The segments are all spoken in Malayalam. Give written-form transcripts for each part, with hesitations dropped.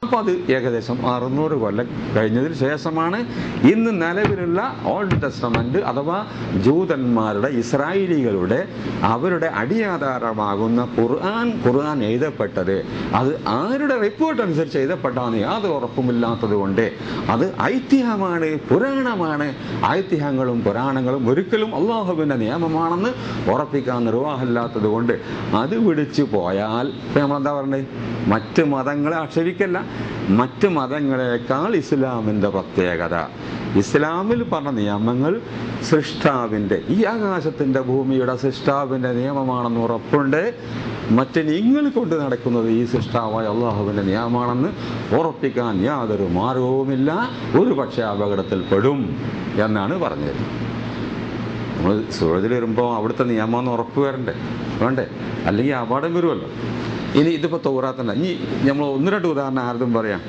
അപ്പോൾ അത് ഏകദേശം 600 കൊല്ലം കഴിഞ്ഞതിന് ശേഷമാണ് ഇന്ന് നിലവിലുള്ള ഓൾഡ് ടെസ്റ്റമെന്റ് അഥവാ ജൂതന്മാരുടെ ഇസ്രായേലികളുടെ അവരുടെ അടിയാധാരമാകുന്ന ഖുർആൻ എഴുതപ്പെട്ടത്. അത് ആരുടെ റിപ്പോർട്ട് അനുസരിച്ച് എഴുതപ്പെട്ടാന്ന് യാതൊരു ഉറപ്പുമില്ലാത്തത് കൊണ്ട് അത് ഐതിഹ്യമാണ്, പുരാണമാണ്. ഐതിഹ്യങ്ങളും പുരാണങ്ങളും ഒരിക്കലും അള്ളാഹുവിൻ്റെ നിയമമാണെന്ന് ഉറപ്പിക്കാൻ നിർവാഹമില്ലാത്തത് കൊണ്ട് അത് പിടിച്ചു പോയാൽ നമ്മളെന്താ പറഞ്ഞത്? മറ്റ് മതങ്ങളെ ആക്ഷേപിക്കല്ല, മറ്റ് മതങ്ങളെക്കാൾ ഇസ്ലാമിൻ്റെ പ്രത്യേകത, ഇസ്ലാമിൽ പറഞ്ഞ നിയമങ്ങൾ സൃഷ്ടാവിൻ്റെ, ഈ ആകാശത്തിൻ്റെ ഭൂമിയുടെ സൃഷ്ടാവിൻ്റെ നിയമമാണെന്ന് ഉറപ്പുണ്ട്. മറ്റ് നിങ്ങൾ കൊണ്ട് നടക്കുന്നത് ഈ സൃഷ്ടാവായ അള്ളാഹുവിൻ്റെ നിയമമാണെന്ന് ഉറപ്പിക്കാൻ യാതൊരു മാർഗവുമില്ല. ഒരു പക്ഷേ അപകടത്തിൽപ്പെടും എന്നാണ് പറഞ്ഞത്. നമ്മൾ സുഹൃത്തിൽ വരുമ്പോൾ അവിടുത്തെ നിയമമെന്ന് ഉറപ്പ് വരണ്ടേ, വേണ്ടേ? അല്ലെങ്കിൽ അപകടം വരുമല്ലോ. ഇനി ഇതിപ്പോൾ തൗറാത്തല്ല. ഇനി നമ്മൾ 1-2 ഉദാഹരണം ആർക്കും പറയാം.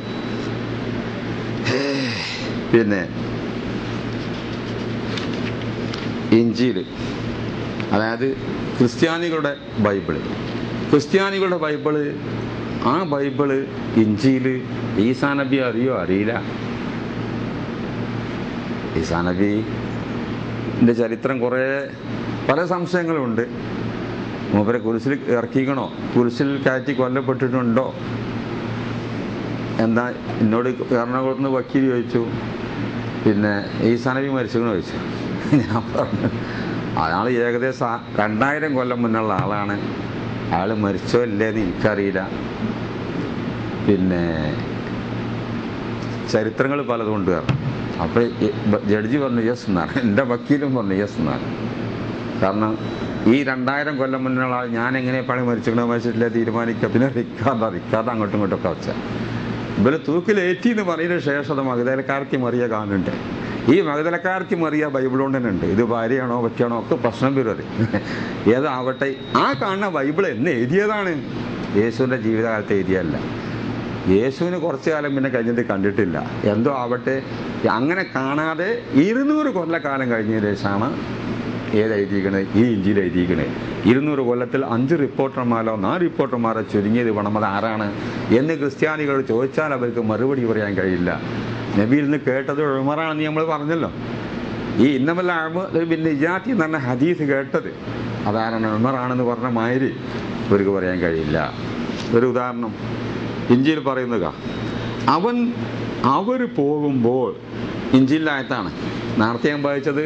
പിന്നെ ഇഞ്ചീൽ, അതായത് ക്രിസ്ത്യാനികളുടെ ബൈബിള്, ആ ബൈബിള് ഇഞ്ചീൽ ഈസാ നബി അറിയോ? അറിയില്ല. ഈസാ നബിൻ്റെ ചരിത്രം കുറേ പല സംശയങ്ങളുണ്ട്. മൂപ്പരെ കുരിശിൽ ഇറക്കിക്കണോ, കുരിശിൽ കയറ്റി കൊല്ലപ്പെട്ടിട്ടുണ്ടോ? എന്താ എന്നോട് എറണാകുളത്ത് നിന്ന് വക്കീൽ ചോദിച്ചു, പിന്നെ ഈസാ നബി മരിച്ചെന്ന് ചോദിച്ചു. ഞാൻ പറഞ്ഞു അയാൾ ഏകദേശം 2000 കൊല്ലം മുന്നുള്ള ആളാണ്. അയാൾ മരിച്ചോ ഇല്ലേന്ന് എനിക്കറിയില്ല. പിന്നെ ചരിത്രങ്ങൾ പലതും കൊണ്ട് കാരണം. അപ്പോൾ ജഡ്ജി പറഞ്ഞു യെസ് എന്നാണ്, എൻ്റെ വക്കീലും പറഞ്ഞു യെസ് എന്നാണ്. കാരണം ഈ 2000 കൊല്ലം മുന്നുള്ള ആൾ ഞാൻ എങ്ങനെ പണി മരിച്ചിട്ടില്ല തീരുമാനിക്കുക. പിന്നെ റിക്കാർഡ് അങ്ങോട്ടും ഇങ്ങോട്ടൊക്കെ വെച്ചാൽ ഇവര് തൂക്കിലേറ്റി എന്ന് പറയുന്ന ശേഷം മഗ്ദലക്കാർക്ക് മറിയ കാണുന്നുണ്ട്. ഈ മഗ്ദലക്കാർക്ക് മറിയ ബൈബിൾ കൊണ്ട് തന്നെ ഉണ്ട്. ഇത് ഭാര്യയാണോ പറ്റിയാണോ ഒക്കെ പ്രശ്നം വരും. ഏതാവട്ടെ, ആ കാണുന്ന ബൈബിൾ എന്ന് എഴുതിയതാണ്? യേശുവിൻ്റെ ജീവിതകാലത്ത് എഴുതിയല്ല. യേശുവിന് കുറച്ചു കാലം പിന്നെ കഴിഞ്ഞത് കണ്ടിട്ടില്ല. എന്തോ ആവട്ടെ, അങ്ങനെ കാണാതെ 200 കൊല്ലക്കാലം കഴിഞ്ഞതിന് ശേഷമാണ് ഏതെഴുതിയിരിക്കണത്? ഈ ഇഞ്ചിയിൽ എഴുതിയിരിക്കണേ. 200 കൊല്ലത്തിൽ 5 റിപ്പോർട്ടർമാരോ 4 റിപ്പോർട്ടർമാരോ ചുരുങ്ങിയത് വേണം. അത് ആരാണ് എന്ന് ക്രിസ്ത്യാനികൾ ചോദിച്ചാൽ അവർക്ക് മറുപടി പറയാൻ കഴിയില്ല. നബിയിൽ നിന്ന് കേട്ടത് ഉമറാണെന്ന് നമ്മൾ പറഞ്ഞല്ലോ. ഈ ഇന്നമല്ല പിന്നെ ഇജാത്തി എന്ന് പറഞ്ഞ ഹദീസ് കേട്ടത് അതാരാണ്? ഉമറാണെന്ന് പറഞ്ഞ മാതിരി അവർക്ക് പറയാൻ കഴിയില്ല. ഒരു ഉദാഹരണം ഇഞ്ചിയിൽ പറയുന്നത്, അവർ പോകുമ്പോൾ, ഇഞ്ചിയിലായത്താണ് നേരത്തെ ഞാൻ വായിച്ചത്,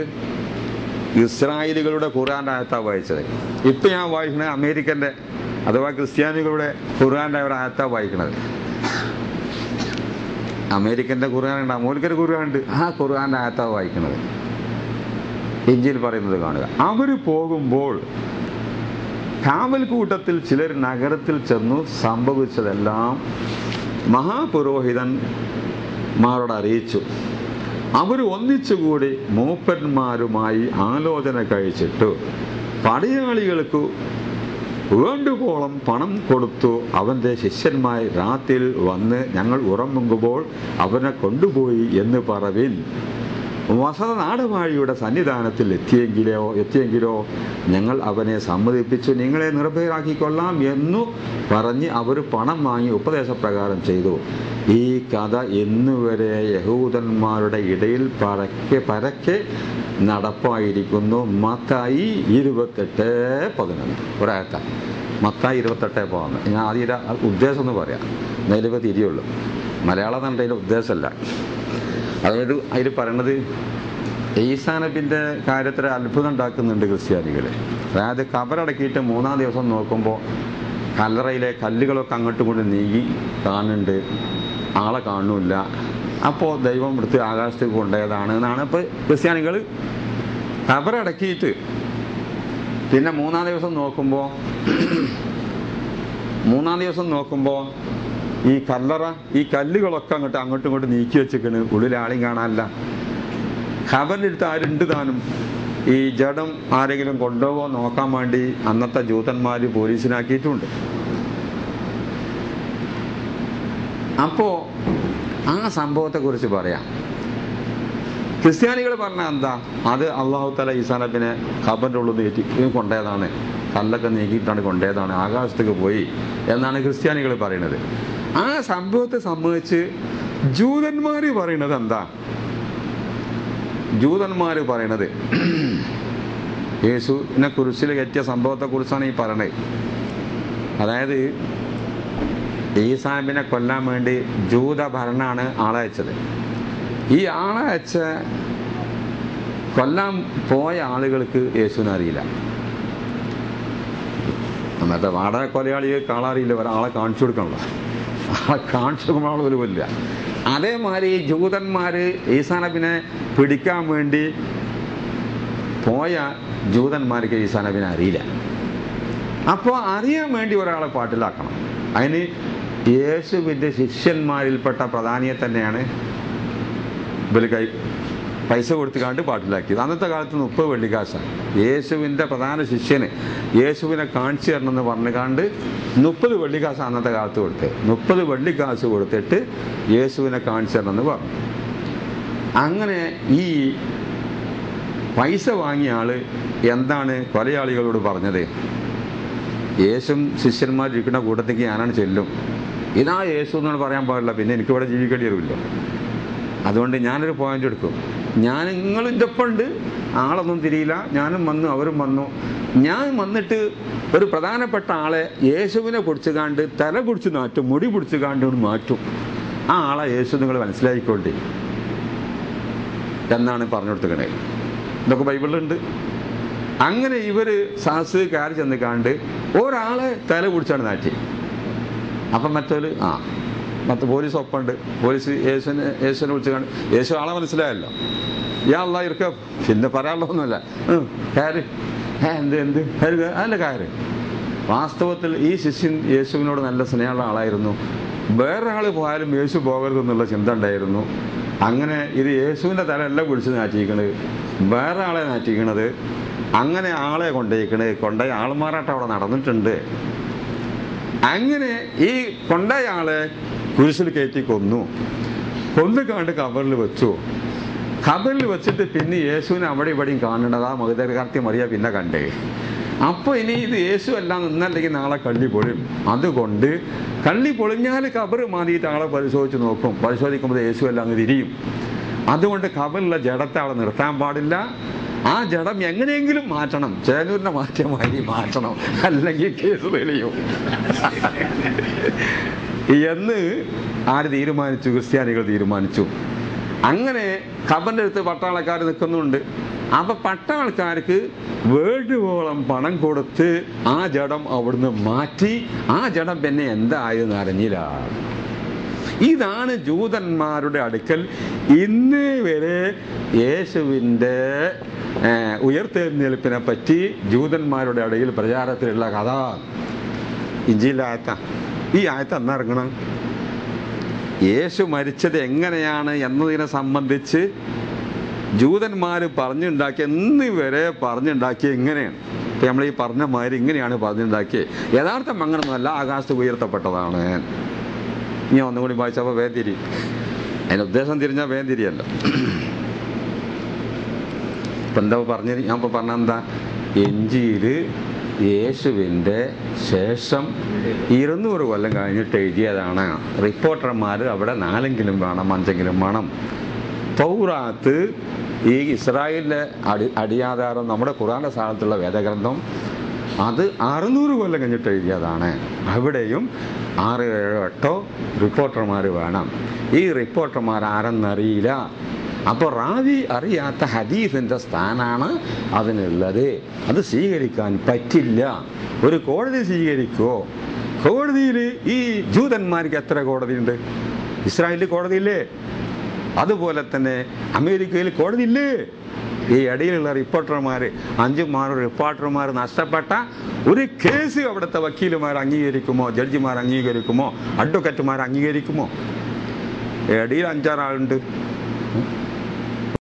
ഇസ്രായേലുകളുടെ ഖുർആൻ്റെ ആയത്താണ് വായിച്ചത്. ഇപ്പം ഞാൻ വായിക്കുന്നത് അമേരിക്കൻ്റെ അഥവാ ക്രിസ്ത്യാനികളുടെ ഖുർആൻ്റെ ഒരു ആയത്താണ് വായിക്കുന്നത്. അമേരിക്കൻ്റെ ഖുർആൻ ഉണ്ട്, അമേരിക്കൻ്റെ ഖുർആൻ ഉണ്ട്, ആ ഖുർആൻ്റെ ആയത്താണ് വായിക്കുന്നത്. ഇഞ്ചിയിൽ പറയുന്നത് കാണുക, അവർ പോകുമ്പോൾ കാവൽ കൂട്ടത്തിൽ ചിലർ നഗരത്തിൽ ചെന്നു സംഭവിച്ചതെല്ലാം മഹാപുരോഹിതന്മാരോട് അറിയിച്ചു. അവർ ഒന്നിച്ചുകൂടി മൂപ്പന്മാരുമായി ആലോചന കഴിച്ചിട്ടു പടയാളികൾക്ക് വേണ്ടുവോളം പണം കൊടുത്തു. അവൻ്റെ ശിഷ്യന്മാർ രാത്രിയിൽ വന്ന് ഞങ്ങൾ ഉറങ്ങുമ്പോൾ അവനെ കൊണ്ടുപോയി എന്ന് പറവിൻ. വസത നാടുവാഴിയുടെ സന്നിധാനത്തിൽ എത്തിയെങ്കിലോ ഞങ്ങൾ അവനെ സമ്മതിപ്പിച്ചു നിങ്ങളെ നിർഭയരാക്കിക്കൊള്ളാം എന്നു പറഞ്ഞ് അവർ പണം വാങ്ങി ഉപദേശപ്രകാരം ചെയ്തു. ഈ കഥ ഇന്നുവരെ യഹൂദന്മാരുടെ ഇടയിൽ പരക്കെ നടപ്പായിരിക്കുന്നു. മത്തായി 28:11 ഒരാഴ്ച. മത്തായി 28:11. ഞാൻ ആദ്യം ഉദ്ദേശം ഒന്ന് പറയാം, നിലവ് തിരിയുള്ളൂ. മലയാളം തന്നെ അതിൻ്റെ ഉദ്ദേശമല്ല. അതായത് അതിൽ പറയണത് ഈസാ നബിൻ്റെ കാര്യത്തിൽ അത്ഭുതം ഉണ്ടാക്കുന്നുണ്ട് ക്രിസ്ത്യാനികൾ. അതായത് കബറടക്കിയിട്ട് 3-ാം ദിവസം നോക്കുമ്പോൾ കല്ലറയിലെ കല്ലുകളൊക്കെ അങ്ങോട്ടും കൊണ്ട് നീങ്ങി കാണുന്നുണ്ട്, ആളെ കാണുന്നില്ല. അപ്പോൾ ദൈവം എടുത്ത് ആകാശത്തേക്ക് കൊണ്ടുപോയതാണ് എന്നാണ് ഇപ്പോൾ ക്രിസ്ത്യാനികൾ കബറടക്കിയിട്ട്. പിന്നെ 3-ാം ദിവസം നോക്കുമ്പോൾ ഈ കല്ലറ, ഈ കല്ലുകളൊക്കെ അങ്ങോട്ടും ഇങ്ങോട്ടും നീക്കി വെച്ചിരിക്കണ്, ഉള്ളിൽ ആളെയും കാണാനില്ല. ഖബറിൻ്റെ അടുത്ത് ആരുണ്ട് താനും. ഈ ജഡം ആരെങ്കിലും കൊണ്ടുപോകോ നോക്കാൻ വേണ്ടി അന്നത്തെ ജൂതന്മാർ പോലീസിനാക്കിയിട്ടുണ്ട്. അപ്പോൾ ആ സംഭവത്തെക്കുറിച്ച് പറയാം. ക്രിസ്ത്യാനികൾ പറഞ്ഞാൽ എന്താ? അത് അള്ളാഹു തആല ഈസാ നബിനെ ഖബറിൻ്റെ ഉള്ളിൽ നീട്ടി കൊണ്ടുപോയതാണ്, കല്ലൊക്കെ നീക്കിയിട്ടാണ് കൊണ്ടുപോയതാണ്, ആകാശത്തേക്ക് പോയി എന്നാണ് ക്രിസ്ത്യാനികൾ പറയുന്നത്. ആ സംഭവത്തെ സംബന്ധിച്ച് ജൂതന്മാര് പറയണത് എന്താ? ജൂതന്മാര് പറയണത് യേശുവിനെ കുരിശിൽ കയറ്റിയ സംഭവത്തെ കുറിച്ചാണ് ഈ പറയണത്. അതായത് ഈസാബിനെ കൊല്ലാൻ വേണ്ടി ജൂത ഭരണാണ് ആളെ അയച്ചത്. ഈ ആളെ അയച്ച കൊല്ലാൻ പോയ ആളുകൾക്ക് യേശുവിനെ അറിയില്ല. എന്നിട്ട് വാടക കൊലയാളികൾക്ക് ആളറിയില്ല, ഒരാളെ കാണിച്ചു കൊടുക്കണല്ലോ. ആളെ കാണിച്ചു കൊടുക്കുമ്പോൾ ആൾ ഒരു കൊല്ലുക. അതേമാതിരി ജൂതന്മാര് ഈസാ നബിനെ പിടിക്കാൻ വേണ്ടി പോയ ജൂതന്മാർക്ക് ഈസാ നബിനെ അറിയില്ല. അപ്പോൾ അറിയാൻ വേണ്ടി ഒരാളെ പാട്ടിലാക്കണം. അതിന് യേശുവിൻ്റെ ശിഷ്യന്മാരിൽപ്പെട്ട പ്രധാനിയെ തന്നെയാണ് ഇവർക്ക് പൈസ കൊടുത്തുകാണ്ട് പാട്ടിലാക്കിയത്. അന്നത്തെ കാലത്ത് 30 വെള്ളിക്കാശാണ്. യേശുവിൻ്റെ പ്രധാന ശിഷ്യന് യേശുവിനെ കാണിച്ചു തരണമെന്ന് പറഞ്ഞുകാണ്ട് 30 വെള്ളിക്കാശ് അന്നത്തെ കാലത്ത് കൊടുത്ത് 30 വെള്ളിക്കാശ് കൊടുത്തിട്ട് യേശുവിനെ കാണിച്ചു തരണമെന്ന് പറഞ്ഞു. അങ്ങനെ ഈ പൈസ വാങ്ങിയ ആള് എന്താണ് കൊലയാളികളോട് പറഞ്ഞത്? യേശും ശിഷ്യന്മാരിരിക്കുന്ന കൂട്ടത്തേക്ക് ഞാനാണ് ചെല്ലും, ഇതാ യേശു എന്നാണ് പറയാൻ പാടില്ല, പിന്നെ എനിക്കിവിടെ ജീവിക്കേണ്ടി വരുമല്ലോ. അതുകൊണ്ട് ഞാനൊരു പോയിന്റ് എടുക്കും. നിങ്ങളിൻ്റെ ഒപ്പം ഉണ്ട്, ആളൊന്നും തിരിയില്ല, ഞാനും വന്നു അവരും വന്നു. ഞാൻ വന്നിട്ട് ഒരു പ്രധാനപ്പെട്ട ആളെ യേശുവിനെ പൊടിച്ചുകാണ്ട് തല പിടിച്ച് മാറ്റും, മുടി പിടിച്ചുകാണ്ട് മാറ്റും. ആ ആളെ യേശു നിങ്ങൾ മനസ്സിലാക്കിക്കൊണ്ടേ എന്നാണ് പറഞ്ഞു കൊടുത്തത്. ഇതൊക്കെ ബൈബിളിലുണ്ട്. അങ്ങനെ ഇവര് സാഹസ് കയറി ചെന്നിക്കാണ്ട് ഒരാളെ തല പിടിച്ചാണ് നാറ്റി. അപ്പം മറ്റൊരു മറ്റേ പോലീസ് ഒപ്പമുണ്ട്. പോലീസ് യേശുവിനെ വിളിച്ച് കണ്ട് യേശു ആളെ മനസ്സിലായല്ലോ. ഇയാള ഇരിക്ക, പിന്നെ പറയാനുള്ളതൊന്നുമല്ല, കയറി എന്ത് അല്ല കയറി. വാസ്തവത്തിൽ ഈ ശിഷ്യൻ യേശുവിനോട് നല്ല സ്നേഹമുള്ള ആളായിരുന്നു. വേറൊരാൾ പോയാലും യേശു പോകരുതെന്നുള്ള ചിന്ത ഉണ്ടായിരുന്നു. അങ്ങനെ ഇത് യേശുവിൻ്റെ തലയല്ല പിടിച്ച് നാറ്റിക്കണത്, വേറെ ആളെ നാറ്റിക്കണത്. അങ്ങനെ ആളെ കൊണ്ടുപോയി ആൾമാറാട്ടം അവിടെ നടന്നിട്ടുണ്ട്. അങ്ങനെ ഈ കൊണ്ടുപോയ ആളെ കുരിശിൽ കയറ്റി കൊന്നു കണ്ട് കബറിൽ വെച്ചു. ഖബറിൽ വെച്ചിട്ട് പിന്നെ യേശുവിനെ അവിടെ ഇവിടെയും കാണേണ്ടത് ആ മഗ്ദലക്കാരത്തി മറിയ പിന്നെ കണ്ടേ. അപ്പോൾ ഇനി ഇത് യേശു എല്ലാം നിന്നല്ലെങ്കിൽ നാളെ കള്ളി പൊളിയും. അതുകൊണ്ട് കള്ളി പൊളിഞ്ഞാൽ ഖബർ മാറിയിട്ട് ആളെ പരിശോധിച്ച് നോക്കും. പരിശോധിക്കുമ്പോൾ യേശു എല്ലാം അങ്ങ് തിരിയും. അതുകൊണ്ട് ഖബറിലെ ജഡത്തെ അവിടെ നിർത്താൻ പാടില്ല. ആ ജഡം എങ്ങനെയെങ്കിലും മാറ്റണം, ചേലൂരിനെ മാറ്റിയ മാറ്റണം, അല്ലെങ്കിൽ കേസ് തെളിയും എന്ന് ആര് തീരുമാനിച്ചു? ക്രിസ്ത്യാനികൾ തീരുമാനിച്ചു. അങ്ങനെ ഖബറിൻ്റെ അടുത്ത് പട്ടാളക്കാർ നിൽക്കുന്നുണ്ട്. അപ്പൊ പട്ടാൾക്കാർക്ക് വേണ്ടുവോളം പണം കൊടുത്ത് ആ ജഡം അവിടുന്ന് മാറ്റി. ആ ജഡം പിന്നെ എന്തായെന്ന് അറിഞ്ഞില്ല. ഇതാണ് ജൂതന്മാരുടെ അടുക്കൽ ഇന്ന് വരെ യേശുവിൻ്റെ ഉയർത്തെഴുന്നേൽപ്പിനെ പറ്റി ജൂതന്മാരുടെ ഇടയിൽ പ്രചാരത്തിലുള്ള കഥ. ഇഞ്ചിയിലെ ആയത്ത. ഈ ആയത്ത് എന്നിറങ്ങണം. യേശു മരിച്ചത് എങ്ങനെയാണ് എന്നതിനെ സംബന്ധിച്ച് ജൂതന്മാർ പറഞ്ഞുണ്ടാക്കിയ ഇന്ന് വരെ പറഞ്ഞുണ്ടാക്കിയ ഇങ്ങനെയാണ്. ഇപ്പം നമ്മൾ ഈ പറഞ്ഞ മാതിരി ഇങ്ങനെയാണ് പറഞ്ഞുണ്ടാക്കിയത്. യഥാർത്ഥം അങ്ങനൊന്നുമല്ല, ആകാശത്ത് ഉയർത്തപ്പെട്ടതാണ്. ഇനി ഒന്നുകൂടി വായിച്ചപ്പോൾ വേന്തിരി. അതിൻ്റെ ഉദ്ദേശം തിരിഞ്ഞാൽ വേന്തിരിയല്ല. ഇപ്പം എന്താ പറഞ്ഞത്? ഞാൻ ഇപ്പോൾ പറഞ്ഞെന്താ, ഇഞ്ചിയില് യേശുവിൻ്റെ ശേഷം 200 കൊല്ലം കഴിഞ്ഞിട്ട് എഴുതിയതാണ്. റിപ്പോർട്ടർമാർ അവിടെ 4 വേണം, 5 വേണം. തൗറാത്ത്, ഈ ഇസ്രായേലിൻ്റെ അടിയാധാരം, നമ്മുടെ ഖുർആന്റെ സ്ഥാനത്തുള്ള വേദഗ്രന്ഥം, അത് 600 കൊല്ലം കഴിഞ്ഞിട്ട് എഴുതിയതാണ്. അവിടെയും 6, 7, 8 റിപ്പോർട്ടർമാർ വേണം. ഈ റിപ്പോർട്ടർമാർ ആരെന്നറിയില്ല. അപ്പോൾ റാവി അറിയാത്ത ഹദീസിൻ്റെ സ്ഥാനാണ് അതിനുള്ളത്. അത് സ്വീകരിക്കാൻ പറ്റില്ല. ഒരു കോടതി സ്വീകരിക്കുമോ? കോടതിയിൽ ഈ ജൂതന്മാർക്ക് എത്ര കോടതിയുണ്ട്? ഇസ്രായേലിൽ കോടതിയില്ലേ? അതുപോലെ തന്നെ അമേരിക്കയിൽ കോടതിയില്ലേ? ഈ ഇടയിലുള്ള റിപ്പോർട്ടർമാർ, 5 റിപ്പോർട്ടർമാർ നഷ്ടപ്പെട്ട ഒരു കേസ് അവിടുത്തെ വക്കീലുമാർ അംഗീകരിക്കുമോ? ജഡ്ജിമാർ അംഗീകരിക്കുമോ? അഡ്വക്കറ്റുമാർ അംഗീകരിക്കുമോ? ഇടയിൽ 5-6 ആളുണ്ട്.